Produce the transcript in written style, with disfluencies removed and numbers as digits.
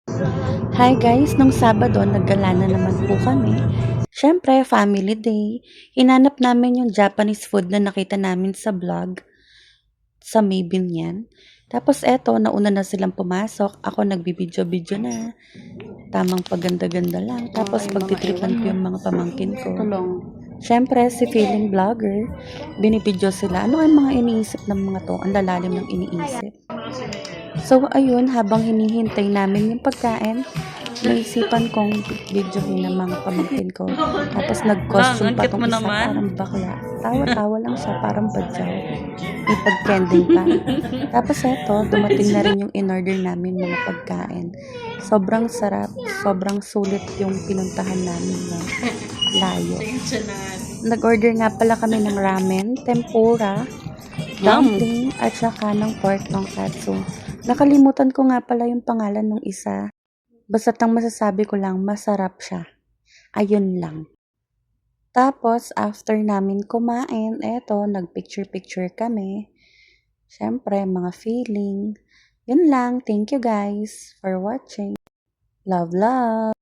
Hi guys, nung Sabado naggala na naman po kami. Siyempre, family day. Hinanap namin yung Japanese food na nakita namin sa vlog sa May Binyan. Tapos eto, nauna na silang pumasok. Ako nagbibidyo-video na. Tamang paganda-ganda lang. Tapos pagtitripan ko yung mga pamangkin ko. Siyempre, si feeling vlogger, binibidyo sila. Ano ang mga iniisip ng mga to? Ang lalalim ng iniisip. So, ayun, habang hinihintay namin yung pagkain, naisipan kong videohin ng mga pamangkin ko. Tapos nag-costume pa Ang cute tong mo isa, naman. parang bakla. Tawa-tawa lang siya, parang badyaw. May pag-trending pa. Tapos eto, dumating na rin yung in-order namin mga pagkain. Sobrang sarap, sobrang sulit yung pinuntahan namin na layo. Nag-order nga pala kami ng ramen, tempura, dumpling, at saka ng pork tonkatsu. Nakalimutan ko nga pala yung pangalan ng isa. Basta't ang masasabi ko lang, masarap siya. Ayun lang. Tapos, after namin kumain, eto, nag-picture-picture kami. Siyempre, mga feeling. Yun lang. Thank you guys for watching. Love, love!